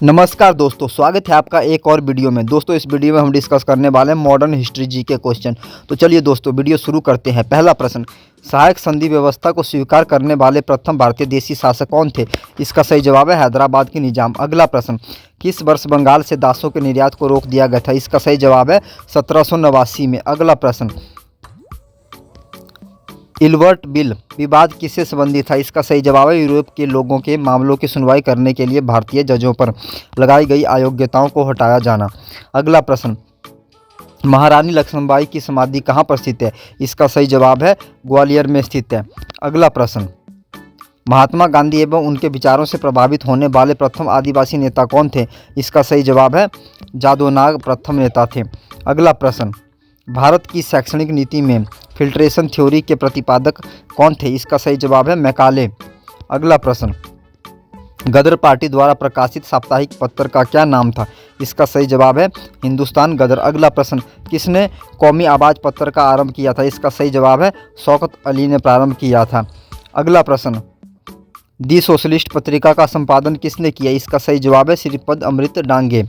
नमस्कार दोस्तों, स्वागत है आपका एक और वीडियो में। दोस्तों, इस वीडियो में हम डिस्कस करने वाले हैं मॉडर्न हिस्ट्री जी के क्वेश्चन। तो चलिए दोस्तों, वीडियो शुरू करते हैं। पहला प्रश्न, सहायक संधि व्यवस्था को स्वीकार करने वाले प्रथम भारतीय देशी शासक कौन थे? इसका सही जवाब है हैदराबाद के निजाम। अगला प्रश्न, किस वर्ष बंगाल से दासों के निर्यात को रोक दिया गया था? इसका सही जवाब है 1789 में। अगला प्रश्न, इल्बर्ट बिल विवाद किससे संबंधित था? इसका सही जवाब है यूरोप के लोगों के मामलों की सुनवाई करने के लिए भारतीय जजों पर लगाई गई अयोग्यताओं को हटाया जाना। अगला प्रश्न, महारानी लक्ष्मीबाई की समाधि कहाँ पर स्थित है? इसका सही जवाब है ग्वालियर में स्थित है। अगला प्रश्न, महात्मा गांधी एवं उनके विचारों से प्रभावित होने वाले प्रथम आदिवासी नेता कौन थे? इसका सही जवाब है जादोनाग प्रथम नेता थे। अगला प्रश्न, भारत की शैक्षणिक नीति में फिल्ट्रेशन थ्योरी के प्रतिपादक कौन थे? इसका सही जवाब है मैकाले। अगला प्रश्न, गदर पार्टी द्वारा प्रकाशित साप्ताहिक पत्र का क्या नाम था? इसका सही जवाब है हिंदुस्तान गदर। अगला प्रश्न, किसने कौमी आवाज़ पत्र का आरंभ किया था? इसका सही जवाब है शौकत अली ने प्रारंभ किया था। अगला प्रश्न, दी सोशलिस्ट पत्रिका का संपादन किसने किया? इसका सही जवाब है श्रीपद अमृत डांगे,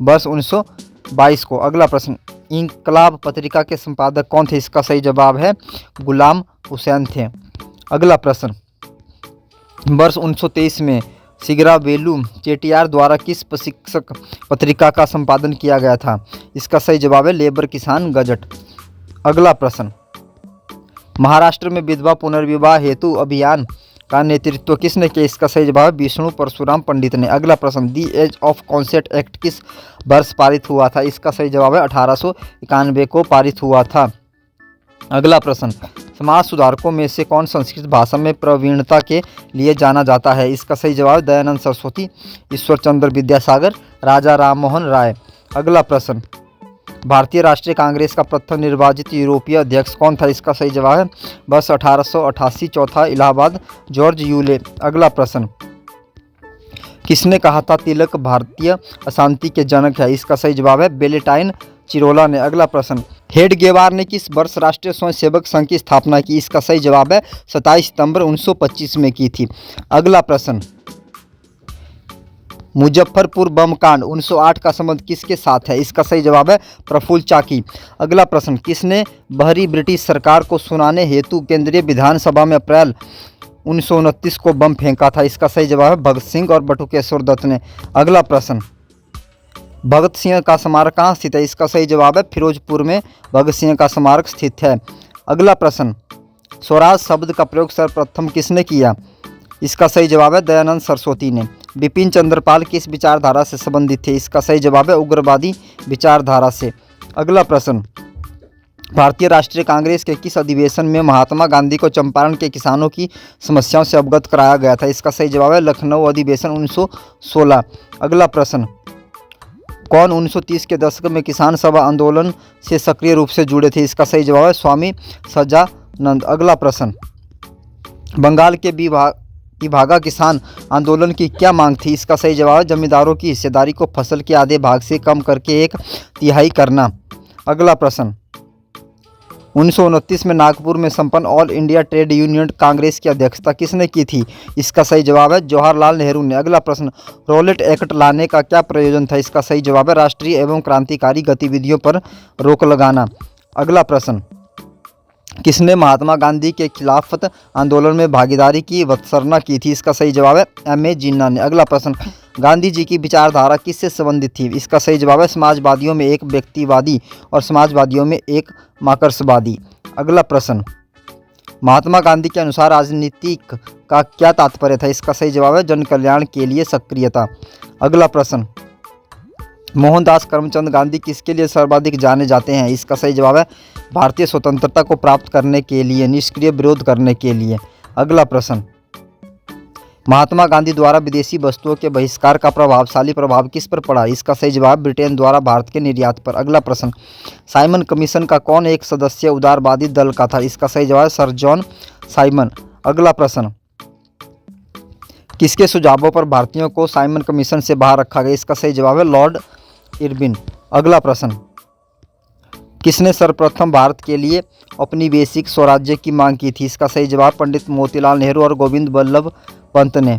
वर्ष 1922 को। अगला प्रश्न, इंकलाब पत्रिका के संपादक कौन थे? इसका सही जवाब है गुलाम हुसैन थे। अगला प्रश्न, वर्ष 1923 में सिगरावेलू चेटियार द्वारा किस प्रशिक्षक पत्रिका का संपादन किया गया था? इसका सही जवाब है लेबर किसान गजट। अगला प्रश्न, महाराष्ट्र में विधवा पुनर्विवाह हेतु अभियान का नेतृत्व किसने किया? इसका सही जवाब है विष्णु परशुराम पंडित ने। अगला प्रश्न, दी एज ऑफ कॉन्सेंट एक्ट किस वर्ष पारित हुआ था? इसका सही जवाब है 1891 को पारित हुआ था। अगला प्रश्न, समाज सुधारकों में से कौन संस्कृत भाषा में प्रवीणता के लिए जाना जाता है? इसका सही जवाब है दयानंद सरस्वती, ईश्वर चंद्र विद्यासागर, राजा राममोहन राय। अगला प्रश्न, भारतीय राष्ट्रीय कांग्रेस का प्रथम निर्वाचित यूरोपीय अध्यक्ष कौन था? इसका सही जवाब है वर्ष 1888 चौथा इलाहाबाद जॉर्ज यूले। अगला प्रश्न, किसने कहा था तिलक भारतीय अशांति के जनक है? इसका सही जवाब है बेलेटाइन चिरोला ने। अगला प्रश्न, हेडगेवार ने किस वर्ष राष्ट्रीय स्वयंसेवक संघ की स्थापना की? इसका सही जवाब है 27 सितंबर 1925 में की थी। अगला प्रश्न, मुजफ्फरपुर बम कांड 1908 का संबंध किसके साथ है? इसका सही जवाब है प्रफुल्ल चाकी। अगला प्रश्न, किसने बहरी ब्रिटिश सरकार को सुनाने हेतु केंद्रीय विधानसभा में अप्रैल 1929 को बम फेंका था? इसका सही जवाब है भगत सिंह और बटुकेश्वर दत्त ने। अगला प्रश्न, भगत सिंह का स्मारक कहाँ स्थित है? इसका सही जवाब है फिरोजपुर में भगत सिंह का स्मारक स्थित है। अगला प्रश्न, स्वराज शब्द का प्रयोग सर्वप्रथम किसने किया? इसका सही जवाब है दयानंद सरस्वती ने। बिपिन चंद्रपाल किस विचारधारा से संबंधित थे? इसका सही जवाब है उग्रवादी विचारधारा से। अगला प्रश्न, भारतीय राष्ट्रीय कांग्रेस के किस अधिवेशन में महात्मा गांधी को चंपारण के किसानों की समस्याओं से अवगत कराया गया था? इसका सही जवाब है लखनऊ अधिवेशन 1916। अगला प्रश्न, कौन 1930 के दशक में किसान सभा आंदोलन से सक्रिय रूप से जुड़े थे? इसका सही जवाब है स्वामी सजानंद। अगला प्रश्न, बंगाल के विभागा किसान आंदोलन की क्या मांग थी? इसका सही जवाब है जमींदारों की हिस्सेदारी को फसल के आधे भाग से कम करके 1/3 करना। अगला प्रश्न, 1929 में नागपुर में संपन्न all India trade union Congress की अध्यक्षता किसने की थी? इसका सही जवाब है जवाहरलाल नेहरू ने। अगला प्रश्न, रॉलेट एक्ट लाने का क्या प्रयोजन था? इसका सही जवाब है राष्ट्रीय एवं क्रांतिकारी गतिविधियों पर रोक लगाना। अगला प्रश्न, किसने महात्मा गांधी के खिलाफत आंदोलन में भागीदारी की वत्सरना की थी? इसका सही जवाब है M.A. जिन्ना ने। अगला प्रश्न, गांधी जी की विचारधारा किससे संबंधित थी? इसका सही जवाब है समाजवादियों में एक व्यक्तिवादी और समाजवादियों में एक मार्क्सवादी। अगला प्रश्न, महात्मा गांधी के अनुसार राजनीति का क्या तात्पर्य था? इसका सही जवाब है जन कल्याण के लिए सक्रियता। अगला प्रश्न, मोहनदास करमचंद गांधी किसके लिए सर्वाधिक जाने जाते हैं? इसका सही जवाब है भारतीय स्वतंत्रता को प्राप्त करने के लिए, निष्क्रिय विरोध करने के लिए। अगला प्रश्न, महात्मा गांधी द्वारा विदेशी वस्तुओं के बहिष्कार का प्रभावशाली प्रभाव किस पर पड़ा? इसका सही जवाब ब्रिटेन द्वारा भारत के निर्यात पर। अगला प्रश्न, साइमन कमीशन का कौन एक सदस्य उदारवादी दल का था? इसका सही जवाब सर जॉन साइमन। अगला प्रश्न, किसके सुझावों पर भारतीयों को साइमन कमीशन से बाहर रखा गया? इसका सही जवाब है लॉर्ड इरविन। अगला प्रश्न, किसने सर्वप्रथम भारत के लिए औपनिवेशिक स्वराज्य की मांग की थी? इसका सही जवाब पंडित मोतीलाल नेहरू और गोविंद बल्लभ पंत ने।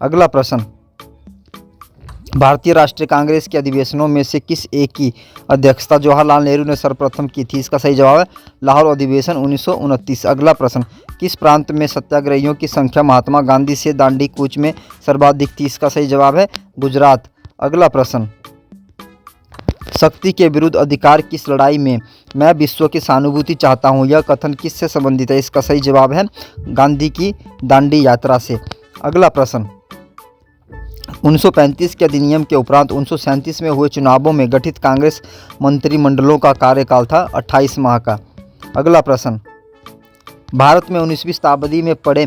अगला प्रश्न, भारतीय राष्ट्रीय कांग्रेस के अधिवेशनों में से किस एक की अध्यक्षता जवाहरलाल नेहरू ने सर्वप्रथम की थी? इसका सही जवाब है लाहौर अधिवेशन 1929। अगला प्रश्न, किस प्रांत में सत्याग्रहियों की संख्या महात्मा गांधी से दांडी कूच में सर्वाधिक थी? इसका सही जवाब है गुजरात। अगला प्रश्न, शक्ति के विरुद्ध अधिकार किस लड़ाई में मैं विश्व की सहानुभूति चाहता हूँ, यह कथन किससे संबंधित है? इसका सही जवाब है गांधी की दांडी यात्रा से। अगला प्रश्न, 1935 के अधिनियम के उपरांत 1937 में हुए चुनावों में गठित कांग्रेस मंत्रिमंडलों का कार्यकाल था 28 माह का। अगला प्रश्न, भारत में 19वीं शताब्दी में पड़े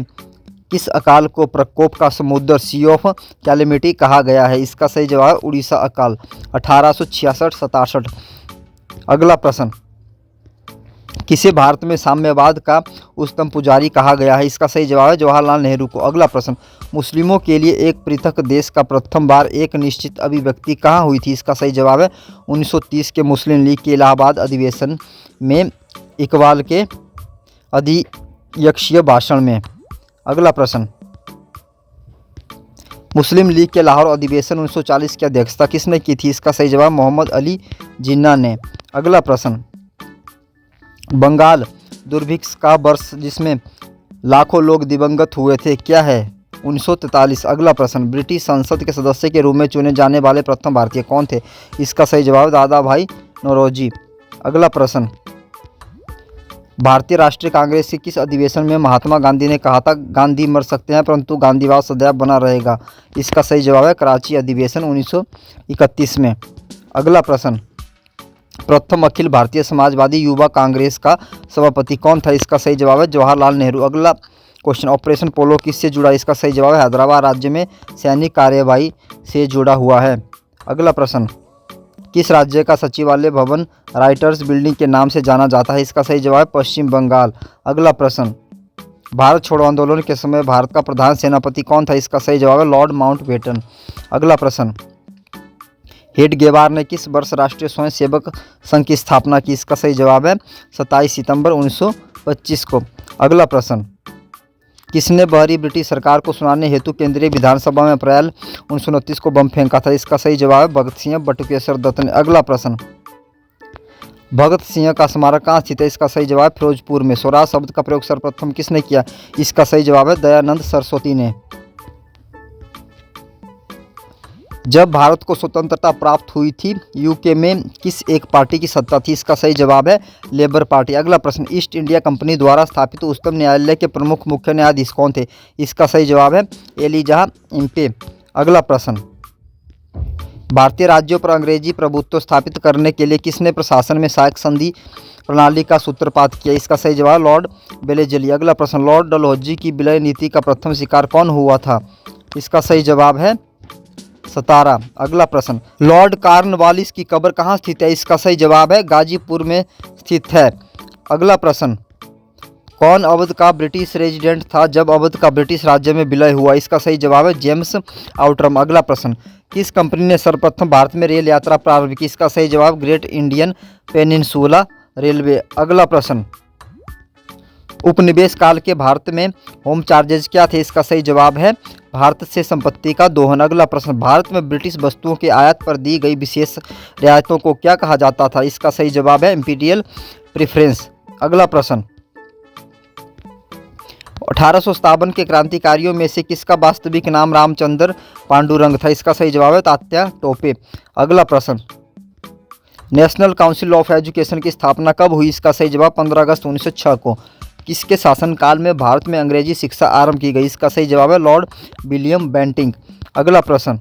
किस अकाल को प्रकोप का समुद्र सी ऑफ कैलेमिटी कहा गया है? इसका सही जवाब है उड़ीसा अकाल 1866-67। अगला प्रश्न, किसे भारत में साम्यवाद का उच्चतम पुजारी कहा गया है? इसका सही जवाब है जवाहरलाल नेहरू को। अगला प्रश्न, मुस्लिमों के लिए एक पृथक देश का प्रथम बार एक निश्चित अभिव्यक्ति कहाँ हुई थी? इसका सही जवाब है 1930 के मुस्लिम लीग के इलाहाबाद अधिवेशन में इकबाल के अध्यक्षीय भाषण में। अगला प्रश्न, मुस्लिम लीग के लाहौर अधिवेशन 1940 की अध्यक्षता किसने की थी? इसका सही जवाब मोहम्मद अली जिन्ना ने। अगला प्रश्न, बंगाल दुर्भिक्ष का वर्ष जिसमें लाखों लोग दिवंगत हुए थे क्या है? 1943। अगला प्रश्न, ब्रिटिश संसद के सदस्य के रूप में चुने जाने वाले प्रथम भारतीय कौन थे? इसका सही जवाब दादा भाई नौरोजी। अगला प्रश्न, भारतीय राष्ट्रीय कांग्रेस के किस अधिवेशन में महात्मा गांधी ने कहा था गांधी मर सकते हैं परंतु गांधीवाद सदैव बना रहेगा? इसका सही जवाब है कराची अधिवेशन 1931 में। अगला प्रश्न, प्रथम अखिल भारतीय समाजवादी युवा कांग्रेस का सभापति कौन था? इसका सही जवाब है जवाहरलाल नेहरू। अगला क्वेश्चन, ऑपरेशन पोलो किससे जुड़ा? इसका सही जवाब है हैदराबाद राज्य में सैनिक कार्यवाही से जुड़ा हुआ है। अगला प्रश्न, किस राज्य का सचिवालय भवन राइटर्स बिल्डिंग के नाम से जाना जाता है? इसका सही जवाब है पश्चिम बंगाल। अगला प्रश्न, भारत छोड़ो आंदोलन के समय भारत का प्रधान सेनापति कौन था? इसका सही जवाब है लॉर्ड माउंटबेटन। अगला प्रश्न, हेडगेवार ने किस वर्ष राष्ट्रीय स्वयंसेवक संघ की स्थापना की? इसका सही जवाब है 27 सितंबर 1925 को। अगला प्रश्न, किसने बहरी ब्रिटिश सरकार को सुनाने हेतु केंद्रीय विधानसभा में अप्रैल 1929 को बम फेंका था? इसका सही जवाब है भगत सिंह बटुकेश्वर दत्त ने। अगला प्रश्न, भगत सिंह का स्मारक कहाँ स्थित है? इसका सही जवाब है फिरोजपुर में। स्वराज शब्द का प्रयोग सर्वप्रथम किसने किया? इसका सही जवाब है दयानंद सरस्वती ने। जब भारत को स्वतंत्रता प्राप्त हुई थी यूके में किस एक पार्टी की सत्ता थी? इसका सही जवाब है लेबर पार्टी। अगला प्रश्न, ईस्ट इंडिया कंपनी द्वारा स्थापित उच्चतम न्यायालय के प्रमुख मुख्य न्यायाधीश कौन थे? इसका सही जवाब है एलिजा इम्पे। अगला प्रश्न, भारतीय राज्यों पर अंग्रेजी प्रभुत्व स्थापित करने के लिए किसने प्रशासन में सहायक संधि प्रणाली का सूत्रपात किया? इसका सही जवाब लॉर्ड वेलेस्ली। अगला प्रश्न, लॉर्ड डलहौजी की विलय नीति का प्रथम शिकार कौन हुआ था? इसका सही जवाब है सतारा। अगला प्रश्न, लॉर्ड कॉर्नवालिस की कब्र कहाँ स्थित है? इसका सही जवाब है गाजीपुर में स्थित है। अगला प्रश्न, कौन अवध का ब्रिटिश रेजिडेंट था जब अवध का ब्रिटिश राज्य में विलय हुआ? इसका सही जवाब है जेम्स आउटरम। अगला प्रश्न, किस कंपनी ने सर्वप्रथम भारत में रेल यात्रा प्रारंभ की? इसका सही जवाब ग्रेट इंडियन पेनिनसुला रेलवे। अगला प्रश्न, उपनिवेश काल के भारत में होम चार्जेज क्या थे? इसका सही जवाब है भारत से संपत्ति का दोहन। अगला प्रश्न, भारत में ब्रिटिश वस्तुओं के आयात पर दी गई विशेष रियायतों को क्या कहा जाता था? इसका सही जवाब है इंपीरियल प्रेफरेंस। अगला प्रश्न, 1857 के क्रांतिकारियों में से किसका वास्तविक नाम रामचंद्र पांडुरंग था? इसका सही जवाब है तात्या टोपे। अगला प्रश्न, नेशनल काउंसिल ऑफ एजुकेशन की स्थापना कब हुई? इसका सही जवाब 15 अगस्त 1906 को। किसके शासनकाल में भारत में अंग्रेजी शिक्षा आरंभ की गई? इसका सही जवाब है लॉर्ड विलियम बेंटिंक। अगला प्रश्न,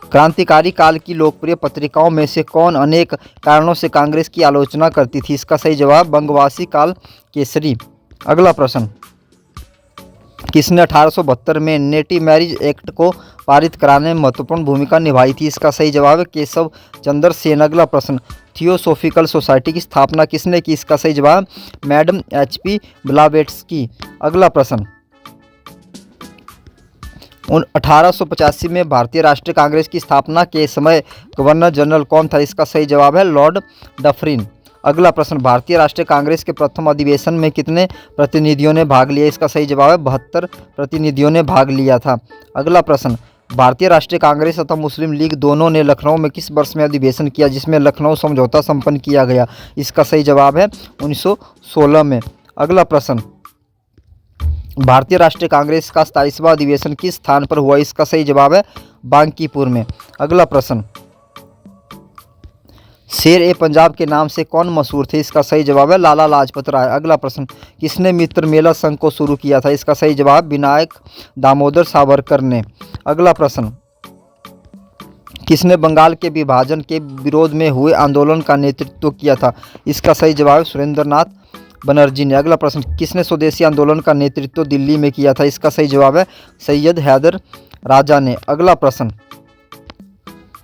क्रांतिकारी काल की लोकप्रिय पत्रिकाओं में से कौन अनेक कारणों से कांग्रेस की आलोचना करती थी? इसका सही जवाब बंगवासी काल केसरी। अगला प्रश्न, किसने 1872 में नेटिव मैरिज एक्ट को पारित कराने में महत्वपूर्ण भूमिका निभाई थी? इसका सही जवाब है केशव चंद्र सेन। अगला प्रश्न, थियोसोफिकल सोसाइटी की स्थापना किसने की? इसका सही जवाब मैडम HP ब्लावेट्स्की। अगला प्रश्न, 1885 में भारतीय राष्ट्रीय कांग्रेस की स्थापना के समय गवर्नर जनरल कौन था? इसका सही जवाब है लॉर्ड डफरिन। अगला प्रश्न, भारतीय राष्ट्रीय कांग्रेस के प्रथम अधिवेशन में कितने प्रतिनिधियों ने भाग लिया? इसका सही जवाब है 72 प्रतिनिधियों ने भाग लिया था। अगला प्रश्न, भारतीय राष्ट्रीय कांग्रेस तथा मुस्लिम लीग दोनों ने लखनऊ में किस वर्ष में अधिवेशन किया जिसमें लखनऊ समझौता संपन्न किया गया? इसका सही जवाब है 1916 में। अगला प्रश्न, भारतीय राष्ट्रीय कांग्रेस का 27वां अधिवेशन किस स्थान पर हुआ? इसका सही जवाब है बांकीपुर में। अगला प्रश्न, शेर ए पंजाब के नाम से कौन मशहूर थे? इसका सही जवाब है लाला लाजपत राय। अगला प्रश्न, किसने मित्र मेला संघ को शुरू किया था? इसका सही जवाब विनायक दामोदर सावरकर ने। अगला प्रश्न, किसने बंगाल के विभाजन के विरोध में हुए आंदोलन का नेतृत्व किया था? इसका सही जवाब सुरेंद्रनाथ बनर्जी ने। अगला प्रश्न, किसने स्वदेशी आंदोलन का नेतृत्व दिल्ली में किया था? इसका सही जवाब है सैयद हैदर राजा ने। अगला प्रश्न,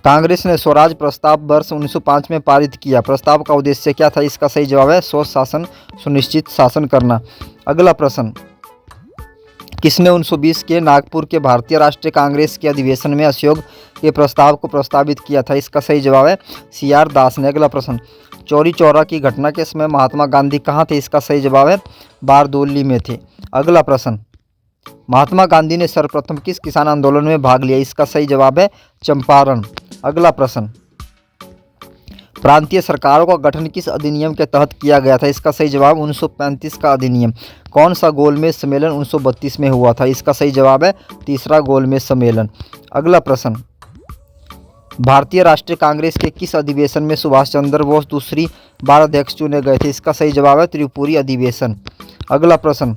कांग्रेस ने स्वराज प्रस्ताव वर्ष 1905 में पारित किया। प्रस्ताव का उद्देश्य क्या था? इसका सही जवाब है स्वच्छ शासन सुनिश्चित शासन करना। अगला प्रश्न, किसने 1920 के नागपुर के भारतीय राष्ट्रीय कांग्रेस के अधिवेशन में असहयोग के प्रस्ताव को प्रस्तावित किया था? इसका सही जवाब है CR दास ने। अगला प्रश्न, चौरी चौरा की घटना के समय महात्मा गांधी कहाँ थे? इसका सही जवाब है बारदोली में थे। अगला प्रश्न, महात्मा गांधी ने सर्वप्रथम किस किसान आंदोलन में भाग लिया? इसका सही जवाब है चंपारण। अगला प्रश्न, प्रांतीय सरकारों का गठन किस अधिनियम के तहत किया गया था? इसका सही जवाब 1935 का अधिनियम। कौन सा गोलमेज सम्मेलन 1932 में हुआ था? इसका सही जवाब है तीसरा गोलमेज सम्मेलन। अगला प्रश्न, भारतीय राष्ट्रीय कांग्रेस के किस अधिवेशन में सुभाष चंद्र बोस दूसरी बार अध्यक्ष चुने गए थे? इसका सही जवाब है त्रिपुरी अधिवेशन। अगला प्रश्न,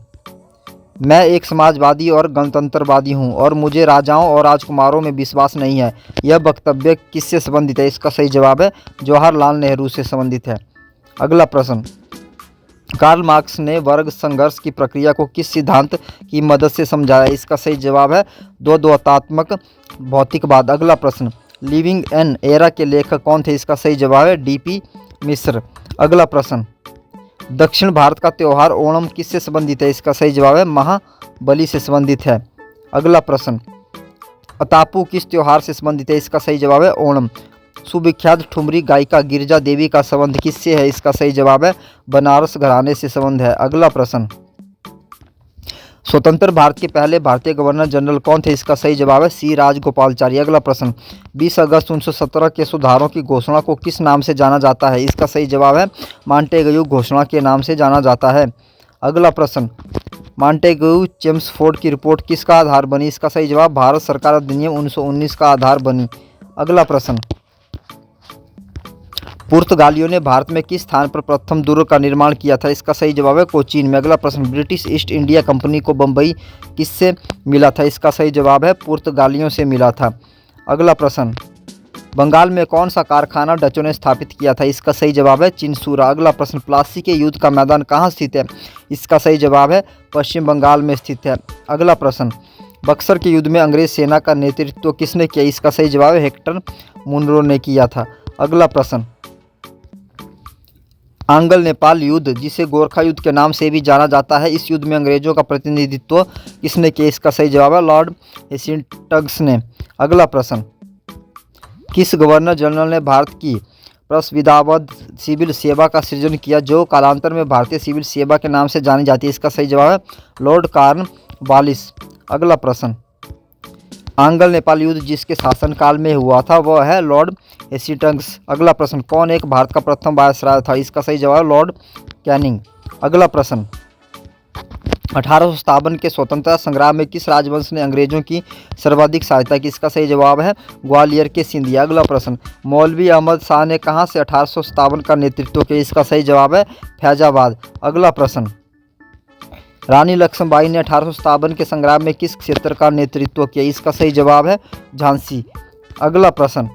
मैं एक समाजवादी और गणतंत्रवादी हूं और मुझे राजाओं और राजकुमारों में विश्वास नहीं है। यह वक्तव्य किससे संबंधित है? इसका सही जवाब है जवाहरलाल नेहरू से संबंधित है। अगला प्रश्न, कार्ल मार्क्स ने वर्ग संघर्ष की प्रक्रिया को किस सिद्धांत की मदद से समझाया? इसका सही जवाब है द्वैतात्मक भौतिकवाद। अगला प्रश्न, लिविंग एन एरा के लेखक कौन थे? इसका सही जवाब है DP मिश्र। अगला प्रश्न, दक्षिण भारत का त्यौहार ओणम किससे संबंधित है? इसका सही जवाब है महाबली से संबंधित है। अगला प्रश्न, अतापू किस त्यौहार से संबंधित है? इसका सही जवाब है ओणम। सुविख्यात ठुमरी गायिका गिरिजा देवी का संबंध किससे है? इसका सही जवाब है बनारस घराने से संबंध है। अगला प्रश्न, स्वतंत्र भारत के पहले भारतीय गवर्नर जनरल कौन थे? इसका सही जवाब है C राजगोपालाचारी। अगला प्रश्न, 20 अगस्त 1917 के सुधारों की घोषणा को किस नाम से जाना जाता है? इसका सही जवाब है मॉन्टेग्यू घोषणा के नाम से जाना जाता है। अगला प्रश्न, मॉन्टेग्यू चेम्सफोर्ड की रिपोर्ट किसका आधार बनी? इसका सही जवाब भारत सरकार अधिनियम 1919 का आधार बनी। अगला प्रश्न, पुर्तगालियों ने भारत में किस स्थान पर प्रथम दुर्ग का निर्माण किया था? इसका सही जवाब है कोचीन में। अगला प्रश्न, ब्रिटिश ईस्ट इंडिया कंपनी को बम्बई किससे मिला था? इसका सही जवाब है पुर्तगालियों से मिला था। अगला प्रश्न, बंगाल में कौन सा कारखाना डचों ने स्थापित किया था? इसका सही जवाब है चिनसूरा। अगला प्रश्न, प्लासी के युद्ध का मैदान कहाँ स्थित है? इसका सही जवाब है पश्चिम बंगाल में स्थित है। अगला प्रश्न, बक्सर के युद्ध में अंग्रेज सेना का नेतृत्व किसने किया? इसका सही जवाब है हेक्टर मुनरो ने किया था। अगला प्रश्न, आंगल नेपाल युद्ध जिसे गोरखा युद्ध के नाम से भी जाना जाता है, इस युद्ध में अंग्रेजों का प्रतिनिधित्व किसने किया? इसका सही जवाब है लॉर्ड हेस्टिंग्स ने। अगला प्रश्न, किस गवर्नर जनरल ने भारत की प्रस्तावित सिविल सेवा का सृजन किया जो कालांतर में भारतीय सिविल सेवा के नाम से जानी जाती है? इसका सही जवाब है लॉर्ड कॉर्नवालिस। अगला प्रश्न, आंगल नेपाल युद्ध जिसके शासनकाल में हुआ था वह है लॉर्ड हेस्टिंग्स। अगला प्रश्न, कौन एक भारत का प्रथम वायसराय था? इसका सही जवाब लॉर्ड कैनिंग। अगला प्रश्न, 1857 के स्वतंत्रता संग्राम में किस राजवंश ने अंग्रेजों की सर्वाधिक सहायता की? इसका सही जवाब है ग्वालियर के सिंधिया। अगला प्रश्न, मौलवी अहमद शाह ने कहां से 1857 का नेतृत्व किया? इसका सही जवाब है फैजाबाद। अगला प्रश्न, रानी लक्ष्मीबाई ने 1857 के संग्राम में किस क्षेत्र का नेतृत्व किया? इसका सही जवाब है झांसी। अगला प्रश्न,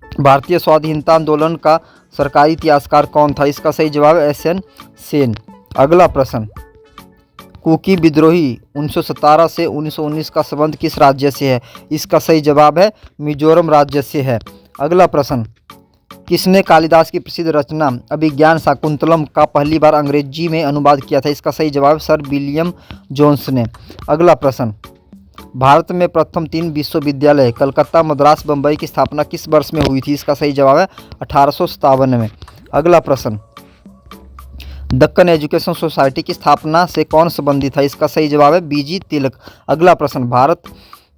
भारतीय स्वाधीनता आंदोलन का सरकारी इतिहासकार कौन था? इसका सही जवाब है SN सेन। अगला प्रश्न, कुकी विद्रोही 1917 से 1919 का संबंध किस राज्य से है? इसका सही जवाब है मिजोरम राज्य से है। अगला प्रश्न, किसने कालिदास की प्रसिद्ध रचना अभिज्ञान शाकुंतलम का पहली बार अंग्रेजी में अनुवाद किया था? इसका सही जवाब सर विलियम जोन्स ने। अगला प्रश्न, भारत में प्रथम 3 विश्वविद्यालय कलकत्ता, मद्रास, बम्बई की स्थापना किस वर्ष में हुई थी? इसका सही जवाब है 1857 में। अगला प्रश्न, दक्कन एजुकेशन सोसाइटी की स्थापना से कौन संबंधित था? इसका सही जवाब है BG तिलक। अगला प्रश्न, भारत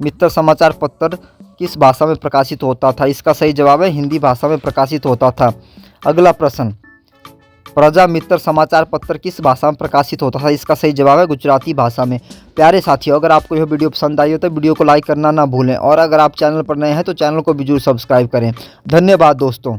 मित्र समाचार पत्र किस भाषा में प्रकाशित होता था? इसका सही जवाब है हिंदी भाषा में प्रकाशित होता था। अगला प्रश्न, प्रजा मित्र समाचार पत्र किस भाषा में प्रकाशित होता था? इसका सही जवाब है गुजराती भाषा में। प्यारे साथियों, अगर आपको यह वीडियो पसंद आई हो तो वीडियो को लाइक करना ना भूलें और अगर आप चैनल पर नए हैं तो चैनल को भी जरूर सब्सक्राइब करें। धन्यवाद दोस्तों।